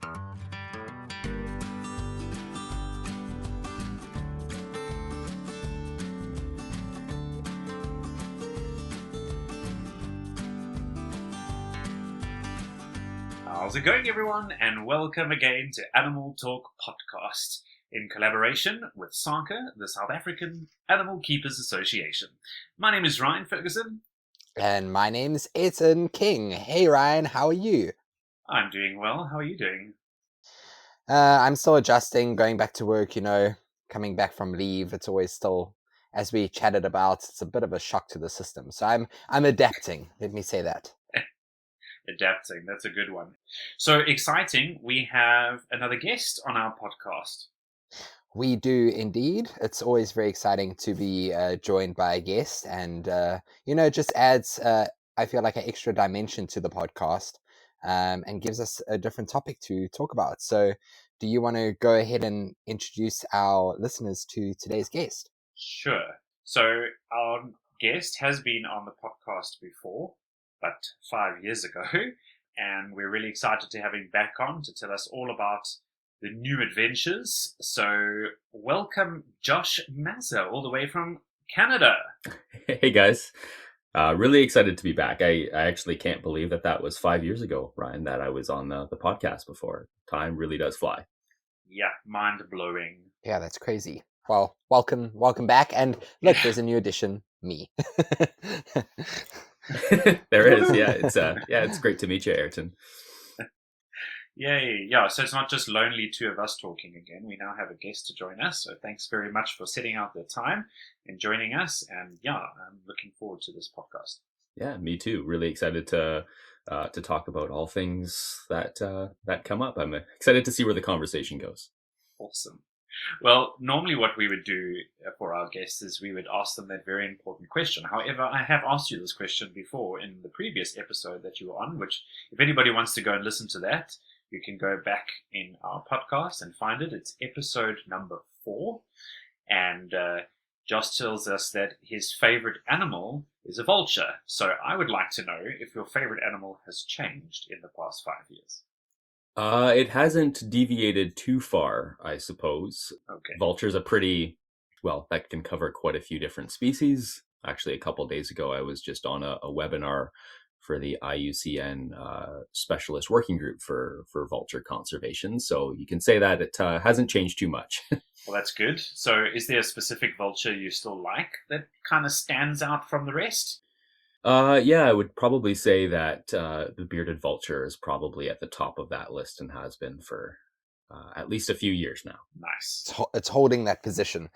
How's it going, everyone? And welcome again to Animal Talk Podcast in collaboration with SANCA, the South African Animal Keepers Association. My name is Ryan Ferguson. And my name's Ayrton King. Hey, Ryan, how are you? I'm doing well. How are you doing? I'm still adjusting, going back to work, coming back from leave. It's always still, as we chatted about, it's a bit of a shock to the system. So I'm adapting. Let me say that. Adapting, that's a good one. So exciting, we have another guest on our podcast. We do indeed. It's always very exciting to be joined by a guest, and just adds, I feel like, an extra dimension to the podcast, and gives us a different topic to talk about. So do you want to go ahead and introduce our listeners to today's guest? Sure. So our guest has been on the podcast before, but 5 years ago, and we're really excited to have him back on to tell us all about the new adventures. So welcome, Josh Mazza, all the way from Canada. Hey guys, really excited to be back. I actually can't believe that was 5 years ago, Ryan, that I was on the podcast before. Time really does fly. Yeah, mind-blowing. Yeah, that's crazy. Well, welcome back. And look, there's a new addition, me. There is, yeah. It's great to meet you, Ayrton. Yay, yeah. So it's not just lonely two of us talking again. We now have a guest to join us. So thanks very much for setting out the time and joining us. And yeah, I'm looking forward to this podcast. Yeah, me too. Really excited to talk about all things that come up. I'm excited to see where the conversation goes. Awesome. Well, normally what we would do for our guests is we would ask them that very important question. However, I have asked you this question before in the previous episode that you were on, which if anybody wants to go and listen to that, you can go back in our podcast and find it. It's episode number 4. And Josh tells us that his favorite animal is a vulture. So I would like to know if your favorite animal has changed in the past 5 years. It hasn't deviated too far, I suppose. Okay. Vulture's that can cover quite a few different species. Actually, a couple of days ago, I was just on a webinar for the IUCN specialist working group for vulture conservation. So you can say that it hasn't changed too much. Well, that's good. So is there a specific vulture you still like that kind of stands out from the rest? I would probably say that the bearded vulture is probably at the top of that list and has been for at least a few years now. Nice. It's holding that position.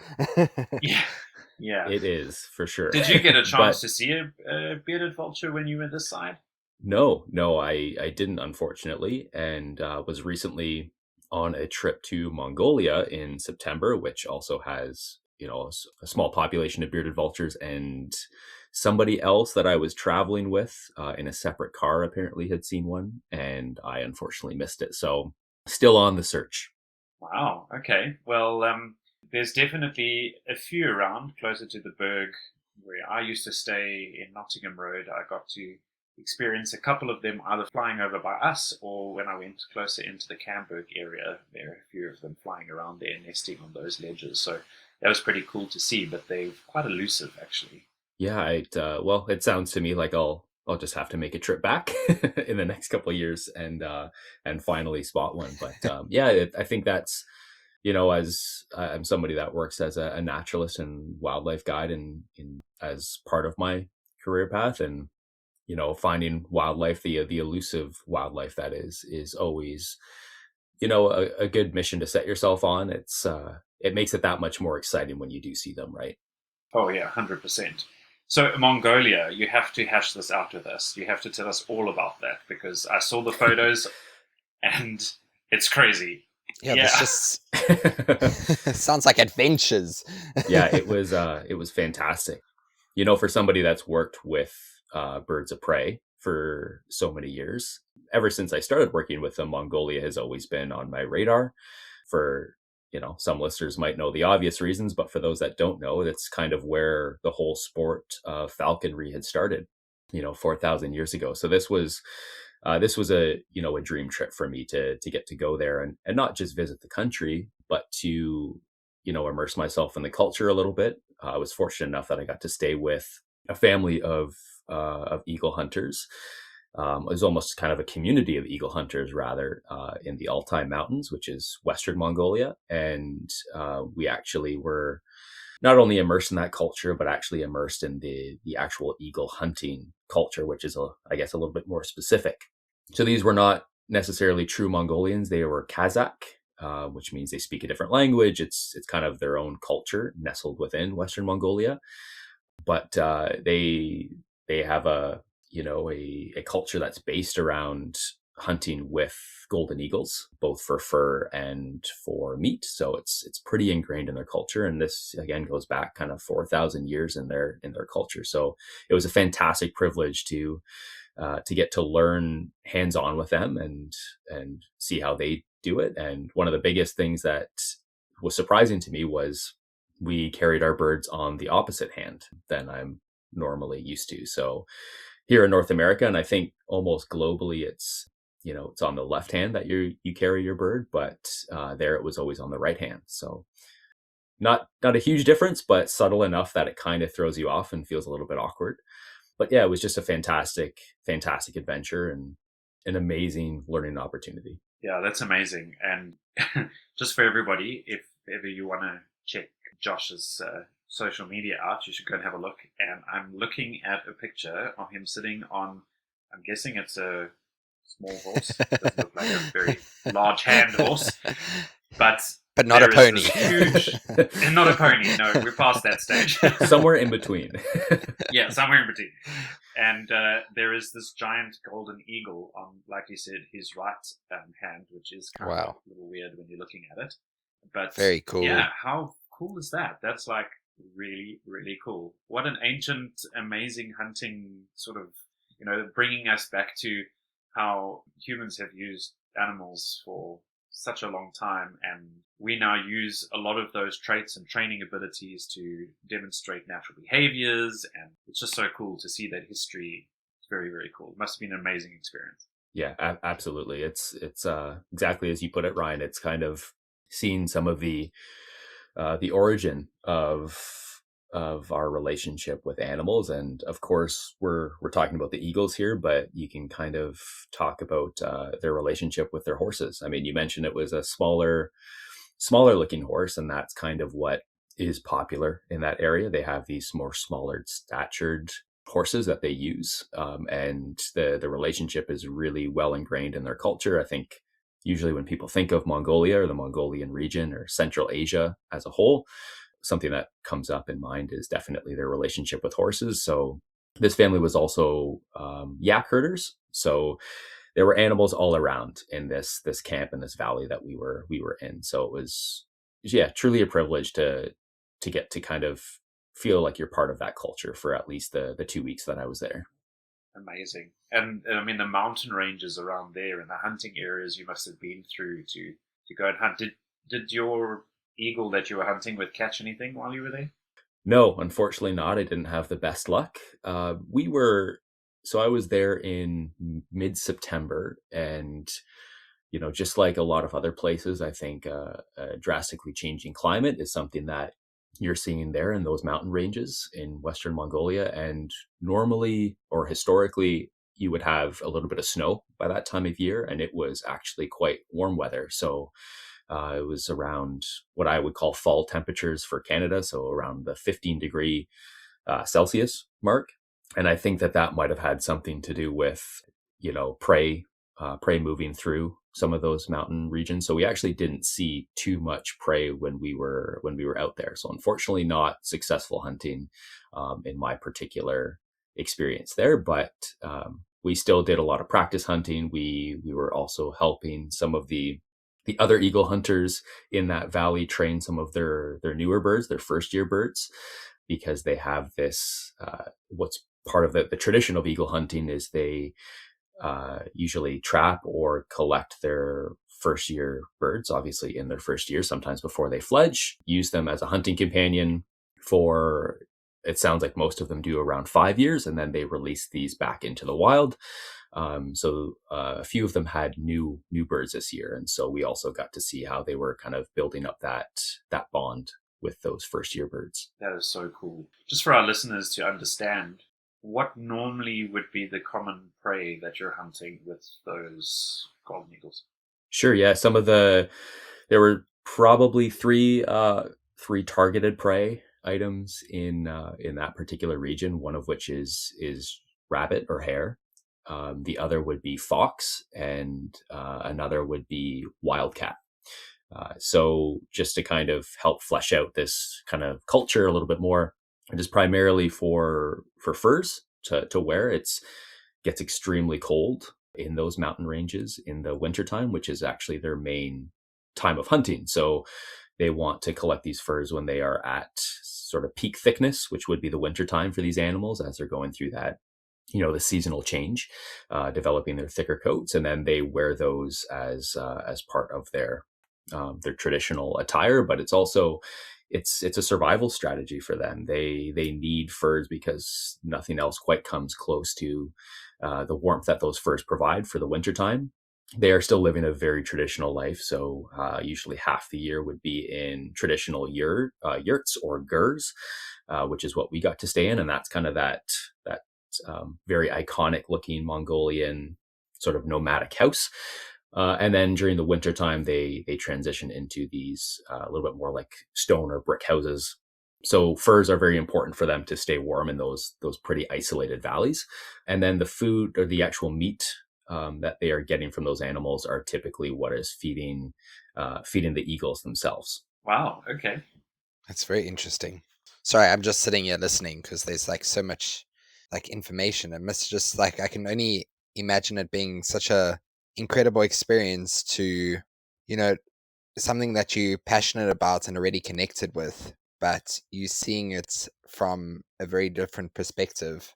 Yeah. It is, for sure. Did you get a chance to see a bearded vulture when you were this side? No, I didn't, unfortunately, and was recently on a trip to Mongolia in September, which also has, a small population of bearded vultures, and somebody else that I was traveling with in a separate car apparently had seen one, and I unfortunately missed it. So still on the search. Wow. Okay. Well, there's definitely a few around closer to the Berg where I used to stay in Nottingham Road. I got to experience a couple of them either flying over by us or when I went closer into the Camberg area, there are a few of them flying around there, nesting on those ledges. So that was pretty cool to see, but they're quite elusive, actually. Yeah, it sounds to me like I'll just have to make a trip back in the next couple of years and finally spot one. But I think that's, as I'm somebody that works as a naturalist and wildlife guide and as part of my career path, and finding wildlife, the elusive wildlife that is always, a good mission to set yourself on. It makes it that much more exciting when you do see them, right? Oh yeah, 100%. So Mongolia, you have to hash this out with us. You have to tell us all about that because I saw the photos and it's crazy. Yeah. This just sounds like adventures. Yeah, it was fantastic. For somebody that's worked with birds of prey for so many years, ever since I started working with them, Mongolia has always been on my radar. For some listeners might know the obvious reasons, but for those that don't know, it's kind of where the whole sport of falconry had started, 4,000 years ago. So this was this was a dream trip for me to get to go there and not just visit the country, but to immerse myself in the culture a little bit. I was fortunate enough that I got to stay with a family of eagle hunters. It was almost kind of a community of eagle hunters, rather, in the Altai Mountains, which is Western Mongolia. And we actually were not only immersed in that culture, but actually immersed in the actual eagle hunting culture, which is, I guess, a little bit more specific. So these were not necessarily true Mongolians. They were Kazakh, which means they speak a different language. It's kind of their own culture nestled within Western Mongolia. But they have a culture that's based around hunting with golden eagles, both for fur and for meat. So it's pretty ingrained in their culture, and this again goes back kind of 4,000 years in their culture. So it was a fantastic privilege to get to learn hands-on with them and see how they do it. And one of the biggest things that was surprising to me was we carried our birds on the opposite hand than I'm normally used to. So here in North America, and I think almost globally, it's on the left hand that you carry your bird, but there it was always on the right hand. So not a huge difference, but subtle enough that it kind of throws you off and feels a little bit awkward. But yeah, it was just a fantastic adventure and an amazing learning opportunity. Yeah, that's amazing. And just for everybody, if ever you want to check Josh's social media out, you should go and have a look. And I'm looking at a picture of him sitting on, I'm guessing it's a small horse. It doesn't look like a very large hand horse, but not a pony. And not a pony. No, we're past that stage. Somewhere in between. Yeah, somewhere in between. And there is this giant golden eagle on, like you said, his right hand, which is kind of a little weird when you're looking at it. But very cool. Yeah, how cool is that? That's like really, really cool. What an ancient, amazing hunting sort of, bringing us back to how humans have used animals for such a long time, and we now use a lot of those traits and training abilities to demonstrate natural behaviors, and it's just so cool to see that history. It's very, very cool. It must have been an amazing experience. Yeah, absolutely. It's exactly as you put it, Ryan. It's kind of seeing some of the origin of our relationship with animals. And of course, we're talking about the eagles here, but you can kind of talk about their relationship with their horses. I mean, you mentioned it was a smaller looking horse, and that's kind of what is popular in that area. They have these more smaller statured horses that they use, and the relationship is really well ingrained in their culture. I think usually when people think of Mongolia or the Mongolian region or Central Asia as a whole, something that comes up in mind is definitely their relationship with horses. So this family was also yak herders. So there were animals all around in this camp in this valley that we were in. So it was, truly a privilege to get to kind of feel like you're part of that culture for at least the 2 weeks that I was there. Amazing. And I mean, the mountain ranges around there and the hunting areas you must have been through to go and hunt. Did your eagle that you were hunting with catch anything while you were there? No, unfortunately not. I didn't have the best luck. I was there in mid-September, and just like a lot of other places, I think a drastically changing climate is something that you're seeing there in those mountain ranges in Western Mongolia. And normally or historically, you would have a little bit of snow by that time of year, and it was actually quite warm weather. So it was around what I would call fall temperatures for Canada, so around the 15-degree Celsius mark. And I think that might have had something to do with, prey moving through some of those mountain regions. So we actually didn't see too much prey when we were out there. So unfortunately, not successful hunting in my particular experience there. But we still did a lot of practice hunting. We were also helping some of the other eagle hunters in that valley train some of their newer birds, their first year birds, because they have this, what's part of the tradition of eagle hunting is they usually trap or collect their first year birds, obviously in their first year, sometimes before they fledge, use them as a hunting companion for, it sounds like most of them do around 5 years, and then they release these back into the wild. So a few of them had new birds this year, and so we also got to see how they were kind of building up that bond with those first year birds. That is so cool. Just for our listeners to understand, what normally would be the common prey that you're hunting with those golden eagles? Sure, yeah. There were probably three targeted prey items in that particular region. One of which is rabbit or hare. The other would be fox, and another would be wildcat. So just to kind of help flesh out this kind of culture a little bit more, it is primarily for furs to wear. Gets extremely cold in those mountain ranges in the wintertime, which is actually their main time of hunting. So they want to collect these furs when they are at sort of peak thickness, which would be the wintertime for these animals as they're going through that, the seasonal change, developing their thicker coats. And then they wear those as part of their traditional attire. But it's also, it's a survival strategy for them. They need furs because nothing else quite comes close to the warmth that those furs provide for the wintertime. They are still living a very traditional life. So usually half the year would be in traditional yurts or gurs, which is what we got to stay in. And that's kind of that very iconic looking Mongolian sort of nomadic house. And then during the wintertime, they transition into these a little bit more like stone or brick houses. So furs are very important for them to stay warm in those pretty isolated valleys. And then the food or the actual meat that they are getting from those animals are typically what is feeding the eagles themselves. Wow. Okay. That's very interesting. Sorry, I'm just sitting here listening because there's like so much like information and messages. Like I can only imagine it being such a incredible experience to, something that you're passionate about and already connected with, but you seeing it from a very different perspective,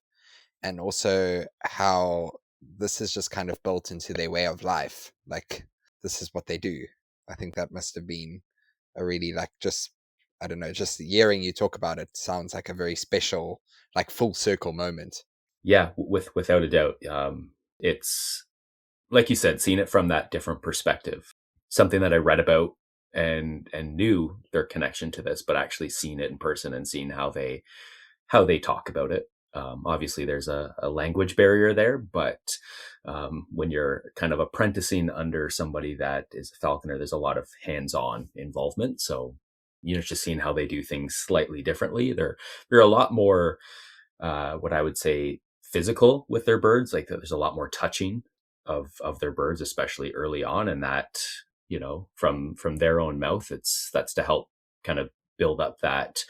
and also how this is just kind of built into their way of life. Like this is what they do. I think that must have been a really I don't know, just hearing you talk about it sounds like a very special, like full circle moment. Yeah, without a doubt. It's like you said, seeing it from that different perspective, something that I read about and knew their connection to this, but actually seeing it in person and seeing how they talk about it. Obviously, there's a language barrier there, but when you're kind of apprenticing under somebody that is a falconer, there's a lot of hands-on involvement. So, just seeing how they do things slightly differently. They're a lot more, what I would say, physical with their birds. Like there's a lot more touching of their birds, especially early on, and that from their own mouth, that's to help kind of build up that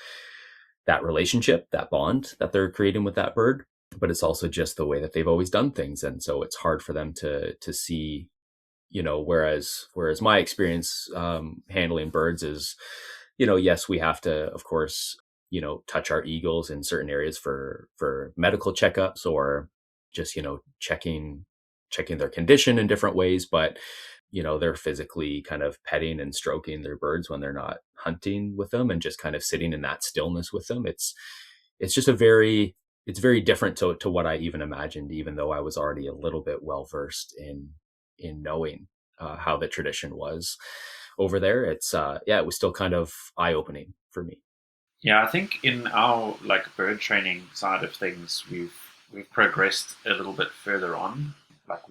relationship, that bond that they're creating with that bird. But it's also just the way that they've always done things, and so it's hard for them to see, whereas my experience handling birds is, yes, we have to, of course, touch our eagles in certain areas for medical checkups or just checking their condition in different ways, but they're physically kind of petting and stroking their birds when they're not hunting with them, and just kind of sitting in that stillness with them. It's just it's very different to what I even imagined, even though I was already a little bit well versed in knowing how the tradition was over there. It was still kind of eye opening for me. Yeah, I think in our bird training side of things, we've progressed a little bit further on, like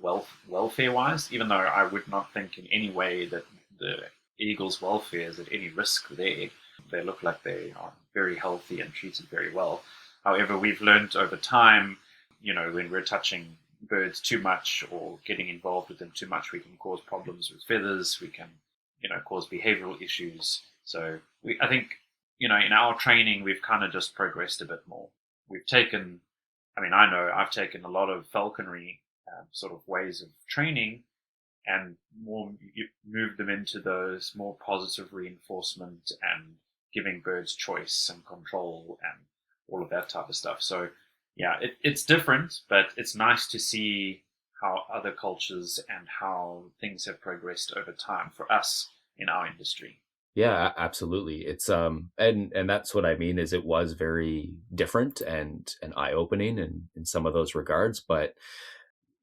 welfare wise, even though I would not think in any way that the eagles' welfare is at any risk there. They look like they are very healthy and treated very well. However, we've learned over time, when we're touching birds too much or getting involved with them too much, we can cause problems with feathers. We can, cause behavioral issues. So I think, in our training, we've kind of just progressed a bit more. I know I've taken a lot of falconry sort of ways of training and moved them into those more positive reinforcement and giving birds choice and control and all of that type of stuff. So yeah, it's different, but it's nice to see how other cultures and how things have progressed over time for us in our industry. Yeah, absolutely. It's and that's what I mean, is it was very different and eye-opening in some of those regards, but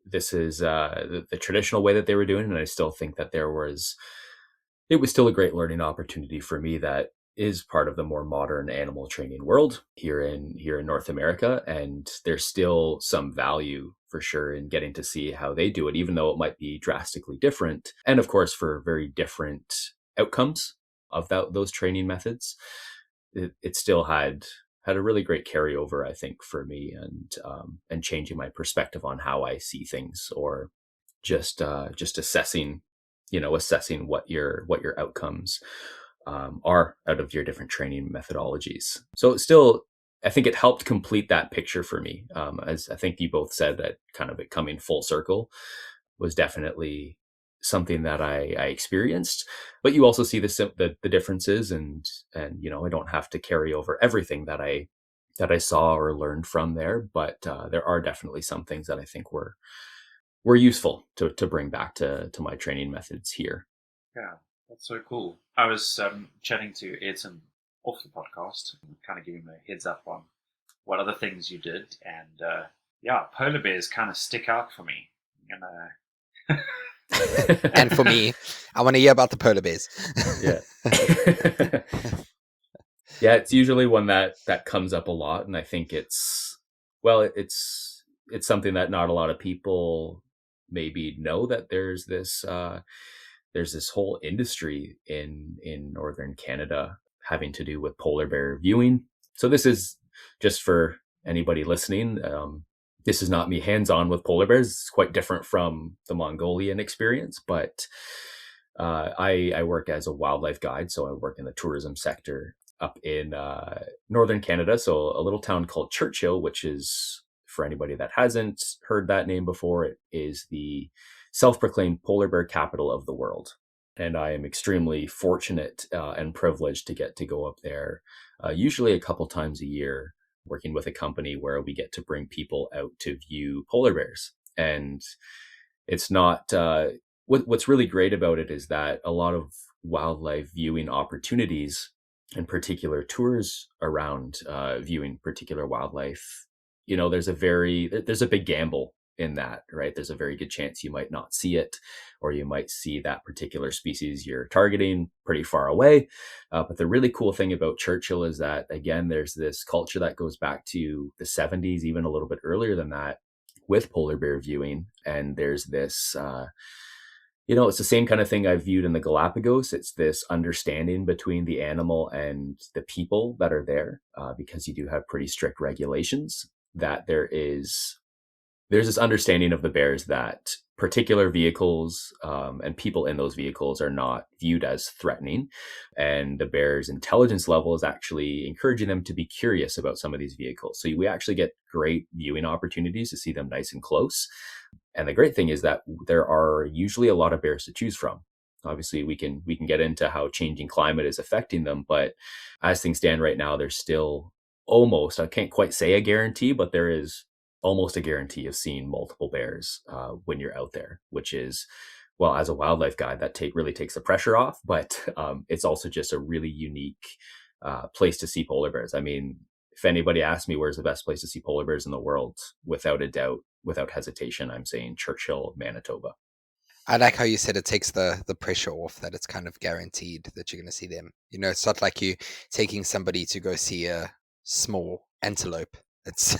this is the traditional way that they were doing it. And I still think that it was still a great learning opportunity for me that is part of the more modern animal training world here in North America. And there's still some value for sure in getting to see how they do it, even though it might be drastically different. And of course, for very different outcomes of those training methods, it still had a really great carryover, I think, for me, and changing my perspective on how I see things, or just assessing what your outcomes are out of your different training methodologies. So still, I think it helped complete that picture for me. As I think you both said, that kind of it coming full circle was definitely something that I experienced. But you also see the differences, and I don't have to carry over everything that I saw or learned from there. But there are definitely some things that I think were useful to bring back to my training methods here. Yeah, that's so cool. I was chatting to Ayrton off the podcast, kind of giving him a heads up on what other things you did, and polar bears kind of stick out for me. And for me, I want to hear about the polar bears. Yeah. Yeah, it's usually one that comes up a lot, and I think it's something that not a lot of people maybe know, that there's this whole industry in northern Canada having to do with polar bear viewing. So this is just for anybody listening. This is not me hands-on with polar bears. It's quite different from the Mongolian experience, but I work as a wildlife guide. So I work in the tourism sector up in northern Canada. So a little town called Churchill, which is, for anybody that hasn't heard that name before, it is the self-proclaimed polar bear capital of the world. And I am extremely fortunate and privileged to get to go up there, usually a couple times a year, working with a company where we get to bring people out to view polar bears. And it's not, what's really great about it is that a lot of wildlife viewing opportunities, in particular tours around viewing particular wildlife, there's a big gamble in that, right? There's a very good chance you might not see it, or you might see that particular species you're targeting pretty far away. But the really cool thing about Churchill is that, again, there's this culture that goes back to the 70s, even a little bit earlier than that, with polar bear viewing. And there's this, it's the same kind of thing I've viewed in the Galapagos. It's this understanding between the animal and the people that are there, because you do have pretty strict regulations, that there's this understanding of the bears that particular vehicles and people in those vehicles are not viewed as threatening. And the bear's intelligence level is actually encouraging them to be curious about some of these vehicles. So we actually get great viewing opportunities to see them nice and close. And the great thing is that there are usually a lot of bears to choose from. Obviously, we can get into how changing climate is affecting them, but as things stand right now, there's still almost, I can't quite say a guarantee, but there is almost a guarantee of seeing multiple bears when you're out there, which is, well, as a wildlife guide, that really takes the pressure off, but it's also just a really unique place to see polar bears. I mean, if anybody asks me where's the best place to see polar bears in the world, without a doubt, without hesitation, I'm saying Churchill, Manitoba. I like how you said it takes the pressure off, that it's kind of guaranteed that you're going to see them. It's not like you taking somebody to go see a small antelope. It's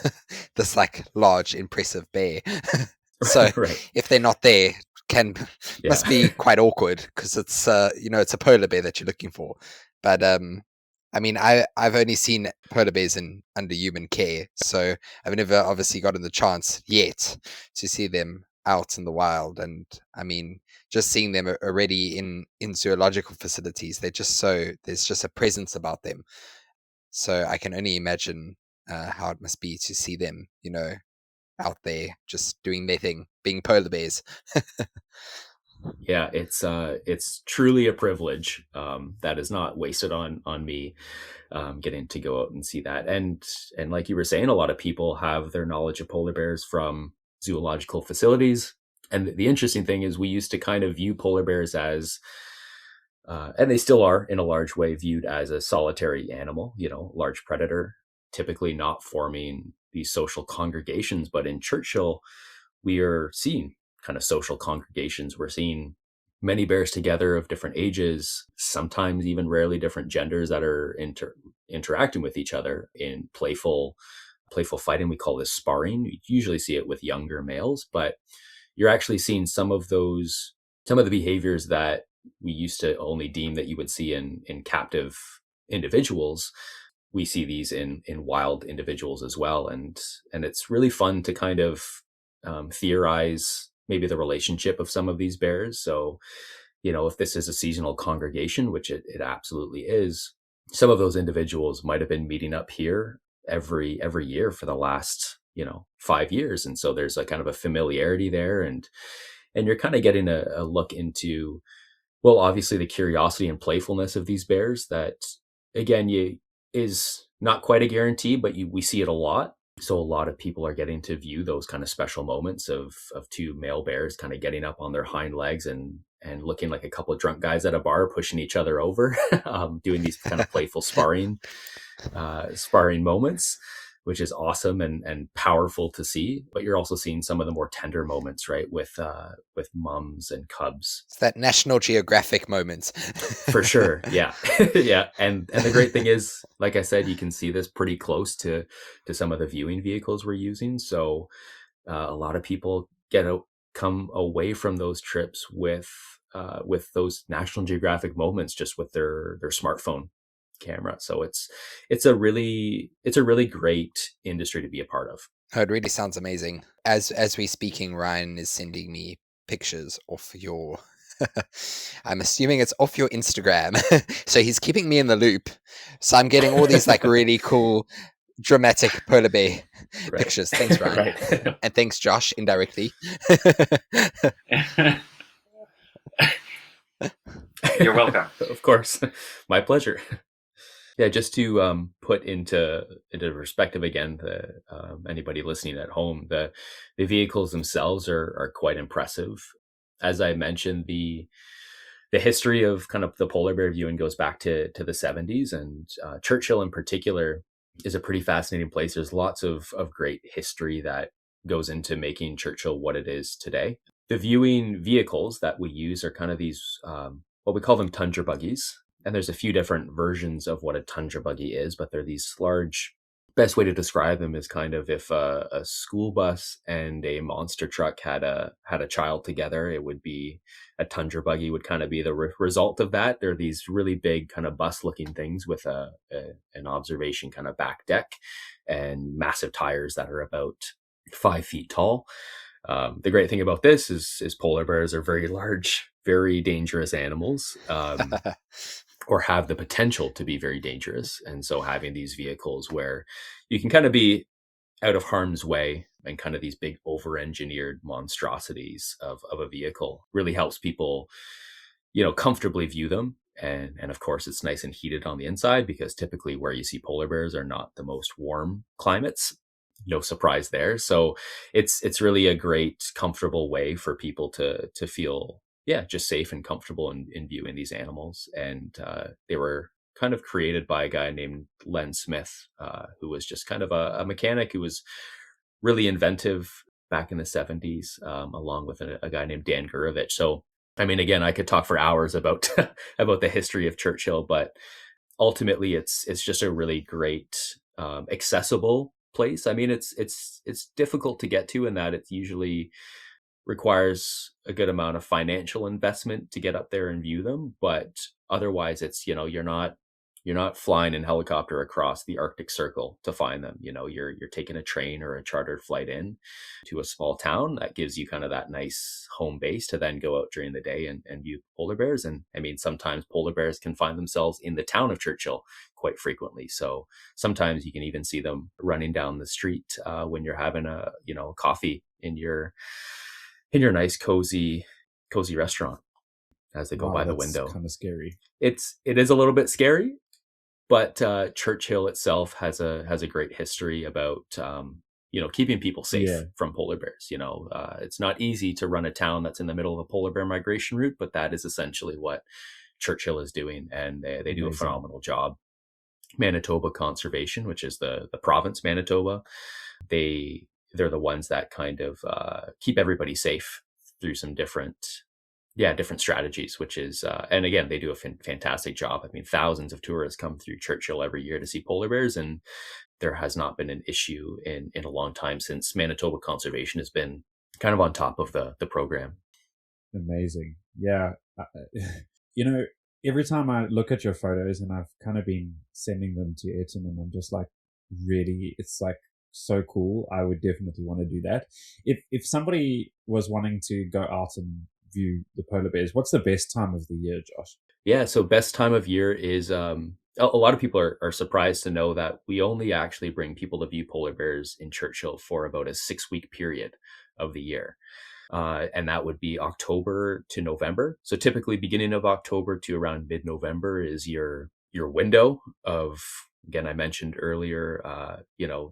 this like large, impressive bear. So right. If they're not there, must be quite awkward, because it's it's a polar bear that you're looking for. But I mean, I've only seen polar bears under human care, so I've never obviously gotten the chance yet to see them out in the wild. And I mean, just seeing them already in zoological facilities, there's just a presence about them. So I can only imagine how it must be to see them, out there just doing their thing, being polar bears. Yeah, it's truly a privilege that is not wasted on me, getting to go out and see that. And like you were saying, a lot of people have their knowledge of polar bears from zoological facilities. And the interesting thing is, we used to kind of view polar bears as, and they still are in a large way, viewed as a solitary animal, large predator, typically not forming these social congregations. But in Churchill, we are seeing kind of social congregations. We're seeing many bears together of different ages, sometimes even rarely different genders that are interacting with each other in playful fighting. We call this sparring. You usually see it with younger males, but you're actually seeing some of the behaviors that we used to only deem that you would see in captive individuals. We see these in wild individuals as well. And it's really fun to kind of theorize maybe the relationship of some of these bears. So, if this is a seasonal congregation, which it absolutely is, some of those individuals might have been meeting up here every year for the last 5 years, and so there's a kind of a familiarity there, and you're kind of getting a look into, well, obviously the curiosity and playfulness of these bears that, again, is not quite a guarantee, but we see it a lot. So a lot of people are getting to view those kind of special moments of two male bears kind of getting up on their hind legs and looking like a couple of drunk guys at a bar pushing each other over, doing these kind of playful sparring moments, which is awesome and powerful to see. But you're also seeing some of the more tender moments, right, with mums and cubs. It's that National Geographic moments. For sure. Yeah. Yeah. And the great thing is, like I said, you can see this pretty close to some of the viewing vehicles we're using. So a lot of people come away from those trips with those National Geographic moments just with their smartphone camera. So it's a really great industry to be a part of. Oh, it really sounds amazing. As we're speaking, Ryan is sending me pictures off your I'm assuming it's off your Instagram. So he's keeping me in the loop. So I'm getting all these like really cool dramatic polar bear pictures. Thanks, Ryan. Right. And thanks, Josh, indirectly. You're welcome. Of course. My pleasure. Yeah, just to put into perspective again, anybody listening at home, the vehicles themselves are quite impressive. As I mentioned, the history of kind of the polar bear viewing goes back to the 70s, and Churchill in particular is a pretty fascinating place. There's lots of great history that goes into making Churchill what it is today. The viewing vehicles that we use are kind of these, what we call them tundra buggies. And there's a few different versions of what a tundra buggy is, but they're these large, best way to describe them is kind of if a school bus and a monster truck had a child together, it would be a tundra buggy would kind of be the result of that. They're these really big kind of bus looking things with an observation kind of back deck and massive tires that are about 5 feet tall. The great thing about this is polar bears are very large, very dangerous animals. Or have the potential to be very dangerous. And so having these vehicles where you can kind of be out of harm's way and kind of these big over-engineered monstrosities of a vehicle really helps people, comfortably view them. And of course, it's nice and heated on the inside because typically where you see polar bears are not the most warm climates. No surprise there. So it's really a great, comfortable way for people to feel just safe and comfortable in viewing these animals. And they were kind of created by a guy named Len Smith, who was just kind of a mechanic who was really inventive back in the 70s, along with a guy named Dan Gurevich. So, I mean, again, I could talk for hours about about the history of Churchill, but ultimately it's just a really great, accessible place. I mean, it's difficult to get to in that it's usually requires a good amount of financial investment to get up there and view them, but otherwise it's you're not flying in helicopter across the Arctic Circle to find them. You're taking a train or a chartered flight in to a small town that gives you kind of that nice home base to then go out during the day and view polar bears. And I mean, sometimes polar bears can find themselves in the town of Churchill quite frequently. So sometimes you can even see them running down the street when you're having a coffee in your nice cozy restaurant as they go by the window. Kind of scary. It is a little bit scary, but Churchill itself has a great history about keeping people safe from polar bears. It's not easy to run a town that's in the middle of a polar bear migration route, but that is essentially what Churchill is doing, and they do a phenomenal job. Manitoba Conservation, which is the province Manitoba, they they're the ones that kind of keep everybody safe through some different strategies, which is, and again, they do a fantastic job. I mean, thousands of tourists come through Churchill every year to see polar bears, and there has not been an issue in a long time since Manitoba Conservation has been kind of on top of the program. Amazing. Yeah. Every time I look at your photos, and I've kind of been sending them to Ayrton, and I'm just like, really, it's like so cool. I would definitely want to do that. If somebody was wanting to go out and view the polar bears, what's the best time of the year, Josh? Yeah, so best time of year is a lot of people are surprised to know that we only actually bring people to view polar bears in Churchill for about a 6-week period of the year. And that would be October to November. So typically beginning of October to around mid-November is your window of, again, I mentioned earlier,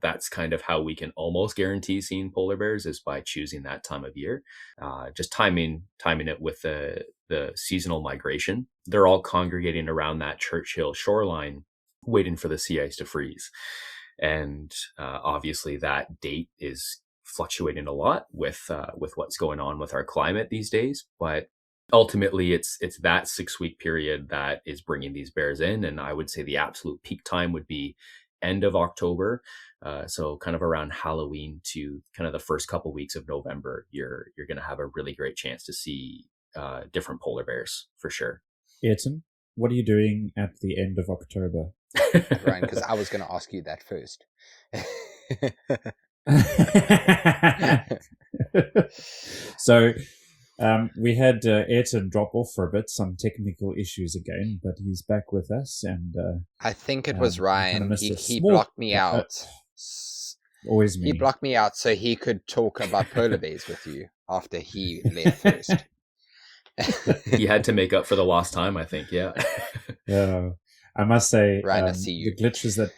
that's kind of how we can almost guarantee seeing polar bears is by choosing that time of year, just timing it with the seasonal migration. They're all congregating around that Churchill shoreline, waiting for the sea ice to freeze. And obviously that date is fluctuating a lot with what's going on with our climate these days, but ultimately it's that 6-week period that is bringing these bears in. And I would say the absolute peak time would be end of October, so kind of around Halloween to kind of the first couple weeks of November. You're going to have a really great chance to see different polar bears for sure. Ayrton, what are you doing at the end of October? Ryne, because I was going to ask you that first. So we had Ayrton drop off for a bit, some technical issues again, but he's back with us. And I think it was Ryne. He blocked me out. Always me. He blocked me out so he could talk about polar bears with you after he left first. He had to make up for the lost time, I think. Yeah. Yeah. I must say, Ryne, I see you. The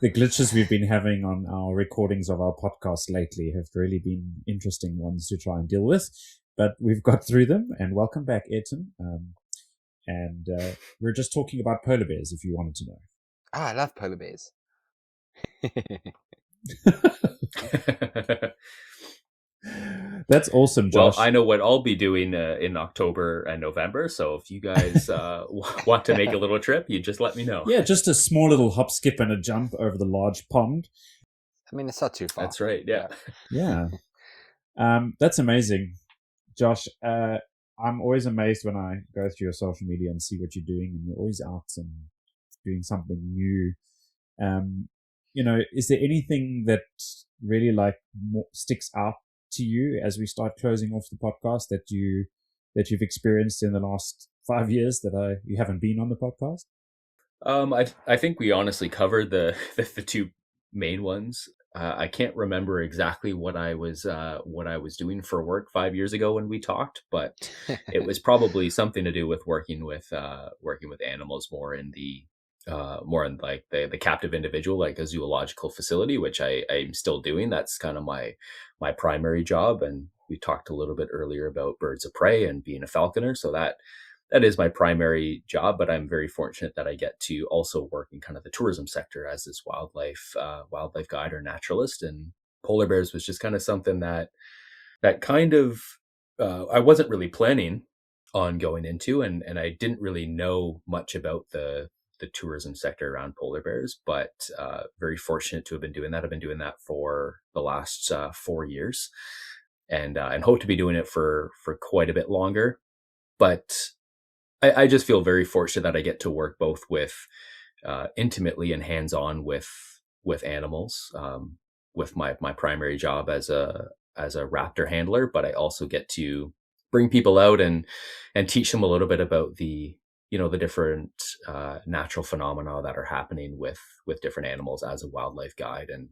glitches we've been having on our recordings of our podcast lately have really been interesting ones to try and deal with, but we've got through them. And welcome back, Ayrton. And we're just talking about polar bears, if you wanted to know. I love polar bears. That's awesome, Josh. Well, I know what I'll be doing in October and November. So if you guys want to make a little trip, you just let me know. Yeah, just a small little hop, skip, and a jump over the large pond. I mean, it's not too far. That's right. Yeah. Yeah. That's amazing, Josh. I'm always amazed when I go through your social media and see what you're doing, and you're always out and doing something new. Is there anything that really sticks out to you as we start closing off the podcast that you've experienced in the last 5 years that you haven't been on the podcast? I think we honestly covered the two main ones. I can't remember exactly what I was doing for work 5 years ago when we talked, but it was probably something to do with working with animals more in like the captive individual, like a zoological facility, which I'm still doing. That's kind of my primary job. And we talked a little bit earlier about birds of prey and being a falconer. So that is my primary job, but I'm very fortunate that I get to also work in kind of the tourism sector as this wildlife guide or naturalist. And polar bears was just kind of something that kind of I wasn't really planning on going into, and I didn't really know much about the tourism sector around polar bears, but very fortunate to have been doing that. I've been doing that for the last 4 years, and hope to be doing it for quite a bit longer. But I just feel very fortunate that I get to work both with intimately and hands-on with animals, with my primary job as a raptor handler, but I also get to bring people out and teach them a little bit about the different natural phenomena that are happening with different animals as a wildlife guide. And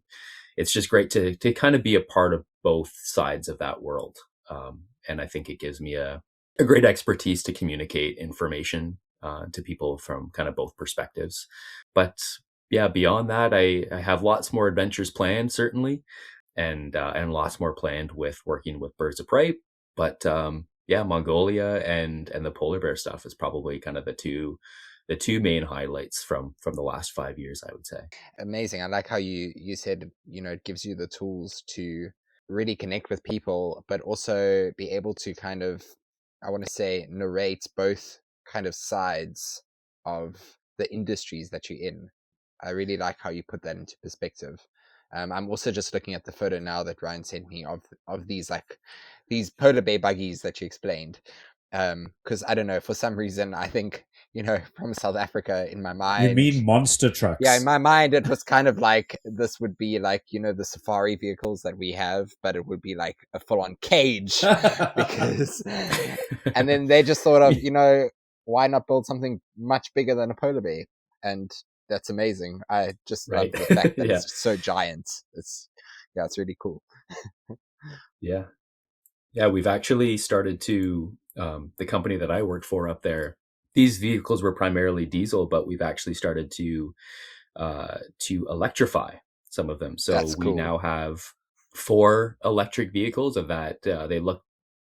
it's just great to kind of be a part of both sides of that world. And I think it gives me a great expertise to communicate information to people from kind of both perspectives. But yeah, beyond that, I have lots more adventures planned, certainly, and lots more planned with working with birds of prey. But Mongolia and the polar bear stuff is probably kind of the two two main highlights from the last 5 years, I would say. Amazing. I like how you said, it gives you the tools to really connect with people, but also be able to kind of, I want to say, narrate both kind of sides of the industries that you're in. I really like how you put that into perspective. I'm also just looking at the photo now that Ryne sent me of these polar bear buggies that you explained. Because I don't know, for some reason, I think, from South Africa, in my mind. You mean monster trucks? Yeah, in my mind, it was kind of like this would be like, the safari vehicles that we have, but it would be like a full-on cage. Because, and then they just thought of, why not build something much bigger than a polar bear? And that's amazing. I just love the fact that it's so giant. It's really cool. Yeah, we've actually started to, the company that I worked for up there, these vehicles were primarily diesel, but we've actually started to electrify some of them. So That's we cool. now have 4 electric vehicles of that. They look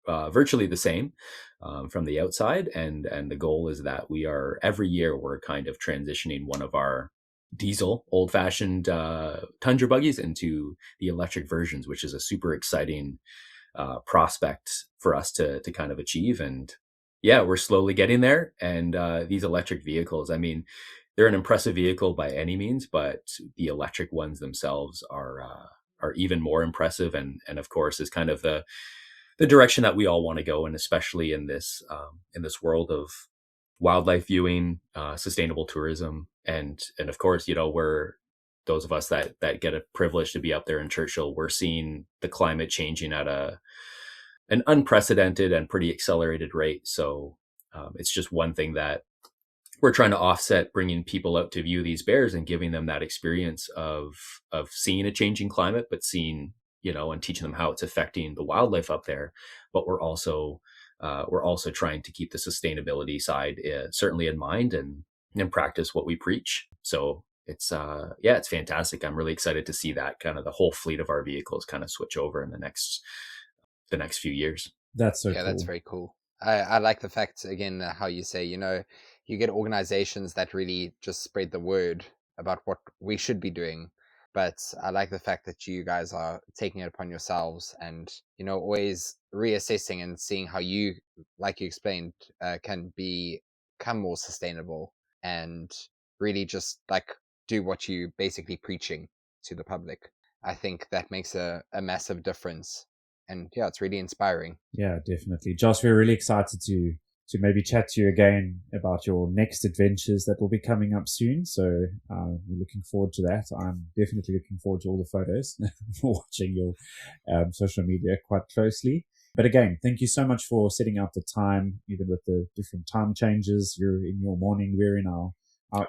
virtually the same from the outside, and the goal is that every year we're kind of transitioning one of our diesel old-fashioned Tundra buggies into the electric versions, which is a super exciting prospect for us to kind of achieve. And yeah, we're slowly getting there. And these electric vehicles, I mean, they're an impressive vehicle by any means, but the electric ones themselves are even more impressive, and of course is kind of the direction that we all want to go in, especially in this world of wildlife viewing, sustainable tourism, and of course, we're those of us that get a privilege to be up there in Churchill. We're seeing the climate changing at an unprecedented and pretty accelerated rate. So it's just one thing that we're trying to offset, bringing people out to view these bears and giving them that experience of seeing a changing climate, but seeing, and teaching them how it's affecting the wildlife up there. But we're also trying to keep the sustainability side certainly in mind and practice what we preach. So it's it's fantastic. I'm really excited to see that kind of the whole fleet of our vehicles kind of switch over in the next few years. That's so cool. That's very cool. I like the fact, again, how you say, you get organizations that really just spread the word about what we should be doing. But I like the fact that you guys are taking it upon yourselves and, always reassessing and seeing how you, like you explained, can become more sustainable and really just do what you basically preaching to the public. I think that makes a massive difference. And yeah, it's really inspiring. Yeah, definitely. Josh, we're really excited to maybe chat to you again about your next adventures that will be coming up soon. So we're looking forward to that. I'm definitely looking forward to all the photos, watching your social media quite closely. But again, thank you so much for setting out the time, even with the different time changes. You're in your morning, we're in our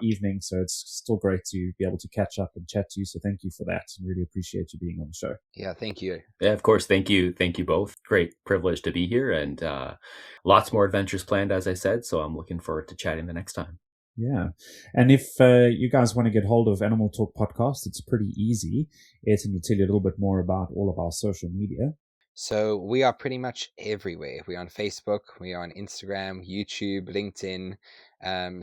evening. So it's still great to be able to catch up and chat to you. So thank you for that. I really appreciate you being on the show. Yeah, thank you. Yeah, of course. Thank you. Thank you both. Great privilege to be here, and lots more adventures planned, as I said. So I'm looking forward to chatting the next time. Yeah. And if you guys want to get hold of Animal Talk Podcast, it's pretty easy. Ayrton will tell you a little bit more about all of our social media. So we are pretty much everywhere. We're on Facebook, we are on Instagram, YouTube, LinkedIn.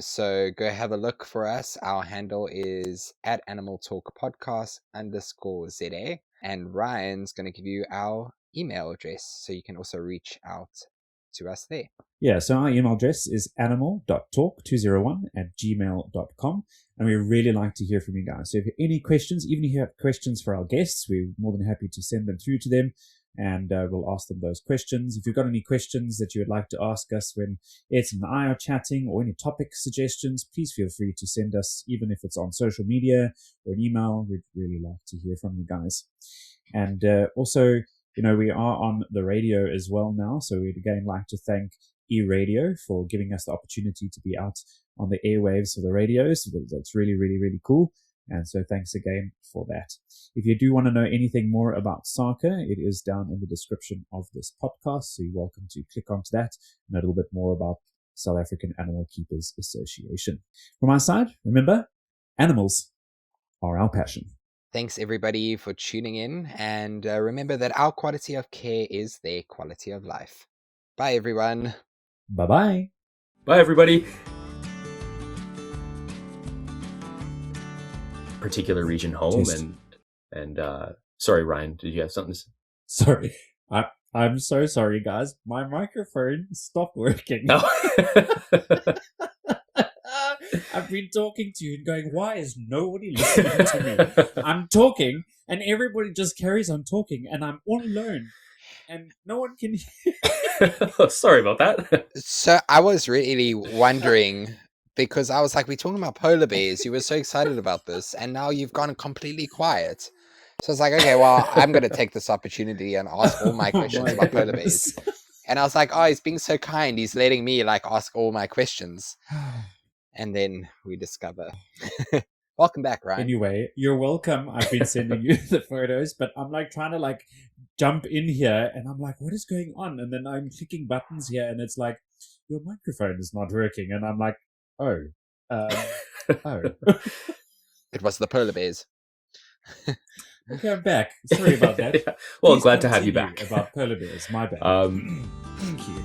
So go have a look for us. Our handle is @animaltalkpodcast_ZA. And Ryan's going to give you our email address, so you can also reach out to us there. Yeah, so our email address is animal.talk201@gmail.com. And we really like to hear from you guys. So if you have any questions, even if you have questions for our guests, we're more than happy to send them through to them. And we'll ask them those questions. If you've got any questions that you would like to ask us when Ayrton and I are chatting, or any topic suggestions, please feel free to send us, even if it's on social media or an email. We'd really like to hear from you guys. And also, we are on the radio as well now. So we'd again like to thank eRadio for giving us the opportunity to be out on the airwaves of the radios. That's really, really, really cool. And so thanks again for that. If you do want to know anything more about SARCA, it is down in the description of this podcast. So you're welcome to click onto that and know a little bit more about South African Animal Keepers Association. From my side, remember, animals are our passion. Thanks everybody for tuning in. And remember that our quality of care is their quality of life. Bye everyone. Bye-bye. Bye everybody. particular region home. Just- And sorry, Ryan, did you have something to say? Sorry. I'm so sorry, guys. My microphone stopped working. No. I've been talking to you and going, why is nobody listening to me? I'm talking and everybody just carries on talking and I'm all alone and no one can hear. Sorry about that. So I was really wondering, because I was like, we're talking about polar bears. You were so excited about this, and now you've gone completely quiet. So I was like, okay, well, I'm going to take this opportunity and ask all my questions about polar bears. And I was like, oh, he's being so kind. He's letting me like ask all my questions. And then we discover. Welcome back, Ryan. Anyway, you're welcome. I've been sending you the photos, but I'm like trying to like jump in here and I'm like, what is going on? And then I'm clicking buttons here and it's like, your microphone is not working. And I'm like, oh. It was the polar bears. Okay, I'm back. Sorry about that. Yeah. Well, Please glad to have you continue back. About polar bears, my bad. Um, Thank you.